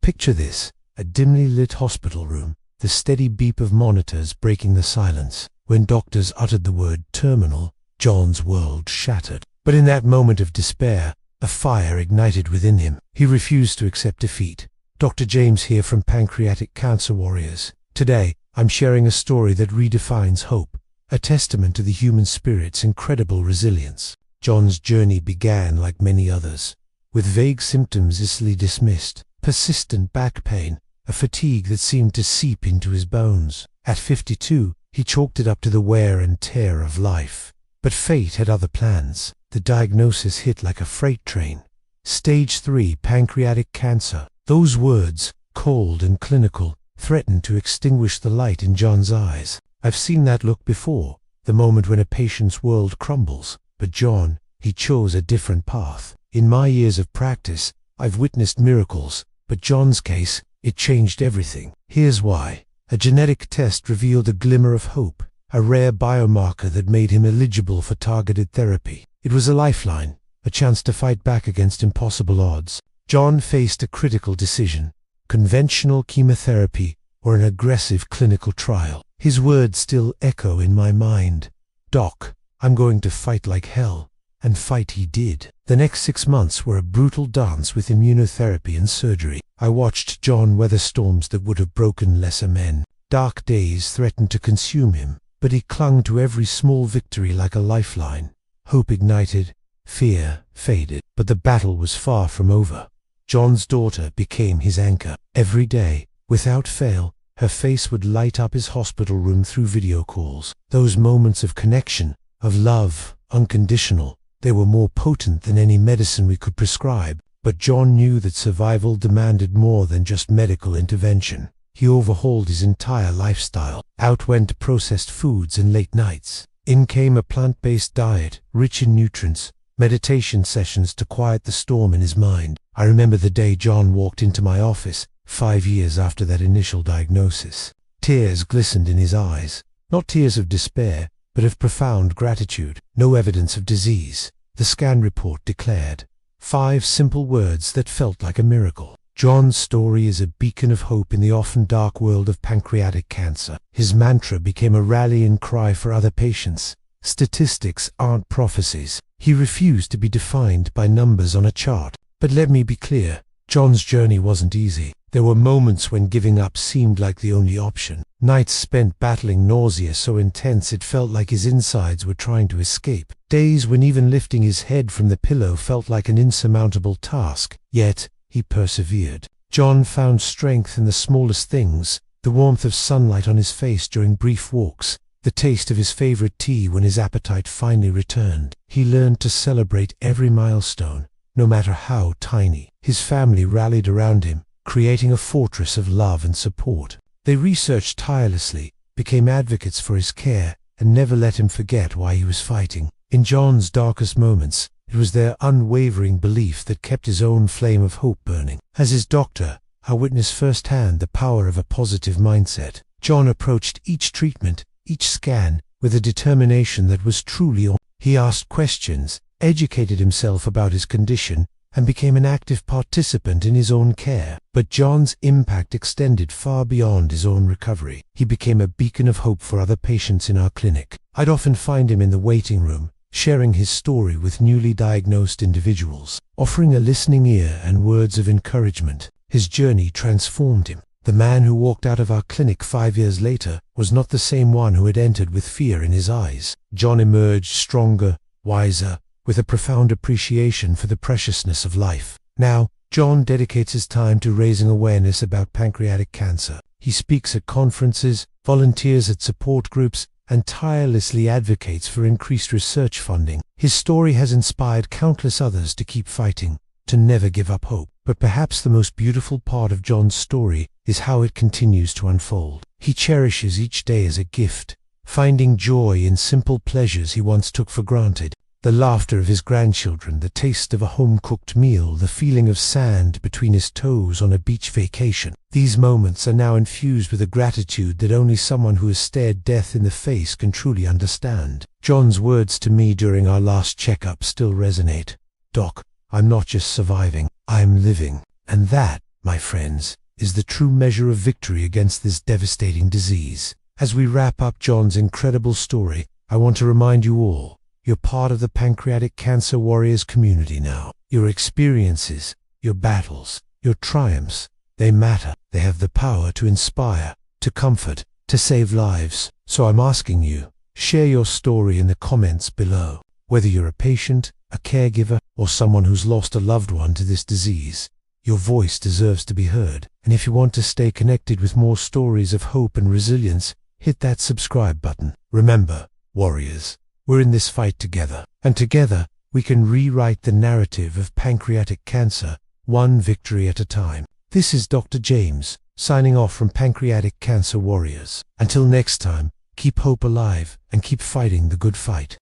Picture this, a dimly lit hospital room, the steady beep of monitors breaking the silence. When doctors uttered the word terminal, John's world shattered. But in that moment of despair, a fire ignited within him. He refused to accept defeat. Dr. James here from Pancreatic Cancer Warriors. Today, I'm sharing a story that redefines hope, a testament to the human spirit's incredible resilience. John's journey began like many others, with vague symptoms easily dismissed, persistent back pain, a fatigue that seemed to seep into his bones. At 52, he chalked it up to the wear and tear of life. But fate had other plans. The diagnosis hit like a freight train. Stage 3 pancreatic cancer. Those words, cold and clinical, threatened to extinguish the light in John's eyes. I've seen that look before, the moment when a patient's world crumbles. But John, he chose a different path. In my years of practice, I've witnessed miracles, but John's case, it changed everything. Here's why. A genetic test revealed a glimmer of hope, a rare biomarker that made him eligible for targeted therapy. It was a lifeline, a chance to fight back against impossible odds. John faced a critical decision: conventional chemotherapy or an aggressive clinical trial. His words still echo in my mind. "Doc, I'm going to fight like hell." And fight he did. The next 6 months were a brutal dance with immunotherapy and surgery. I watched John weather storms that would have broken lesser men. Dark days threatened to consume him, but he clung to every small victory like a lifeline. Hope ignited, fear faded, but the battle was far from over. John's daughter became his anchor. Every day, without fail, her face would light up his hospital room through video calls. Those moments of connection, of love, unconditional, they were more potent than any medicine we could prescribe. But John knew that survival demanded more than just medical intervention. He overhauled his entire lifestyle. Out went processed foods and late nights. In came a plant-based diet, rich in nutrients, meditation sessions to quiet the storm in his mind. I remember the day John walked into my office, 5 years after that initial diagnosis. Tears glistened in his eyes, not tears of despair, but of profound gratitude. No evidence of disease, the scan report declared. 5 simple words that felt like a miracle. John's story is a beacon of hope in the often dark world of pancreatic cancer. His mantra became a rallying cry for other patients. Statistics aren't prophecies. He refused to be defined by numbers on a chart. But let me be clear, John's journey wasn't easy. There were moments when giving up seemed like the only option. Nights spent battling nausea so intense it felt like his insides were trying to escape. Days when even lifting his head from the pillow felt like an insurmountable task. Yet, he persevered. John found strength in the smallest things: the warmth of sunlight on his face during brief walks, the taste of his favorite tea when his appetite finally returned. He learned to celebrate every milestone, no matter how tiny. His family rallied around him, creating a fortress of love and support. They researched tirelessly, became advocates for his care, and never let him forget why he was fighting. In John's darkest moments, it was their unwavering belief that kept his own flame of hope burning. As his doctor, I witnessed firsthand the power of a positive mindset. John approached each treatment, each scan, with a determination that was truly on. He asked questions, educated himself about his condition, and became an active participant in his own care. But John's impact extended far beyond his own recovery. He became a beacon of hope for other patients in our clinic. I'd often find him in the waiting room, sharing his story with newly diagnosed individuals, offering a listening ear and words of encouragement. His journey transformed him. The man who walked out of our clinic 5 years later was not the same one who had entered with fear in his eyes. John emerged stronger, wiser, with a profound appreciation for the preciousness of life. Now, John dedicates his time to raising awareness about pancreatic cancer. He speaks at conferences, volunteers at support groups, and tirelessly advocates for increased research funding. His story has inspired countless others to keep fighting, to never give up hope. But perhaps the most beautiful part of John's story is how it continues to unfold. He cherishes each day as a gift, finding joy in simple pleasures he once took for granted. The laughter of his grandchildren, the taste of a home-cooked meal, the feeling of sand between his toes on a beach vacation. These moments are now infused with a gratitude that only someone who has stared death in the face can truly understand. John's words to me during our last checkup still resonate. "Doc, I'm not just surviving, I'm living." And that, my friends, is the true measure of victory against this devastating disease. As we wrap up John's incredible story, I want to remind you all, you're part of the Pancreatic Cancer Warriors community now. Your experiences, your battles, your triumphs, they matter. They have the power to inspire, to comfort, to save lives. So I'm asking you, share your story in the comments below. Whether you're a patient, a caregiver, or someone who's lost a loved one to this disease, your voice deserves to be heard. And if you want to stay connected with more stories of hope and resilience, hit that subscribe button. Remember, warriors, we're in this fight together. And together, we can rewrite the narrative of pancreatic cancer, one victory at a time. This is Dr. James, signing off from Pancreatic Cancer Warriors. Until next time, keep hope alive and keep fighting the good fight.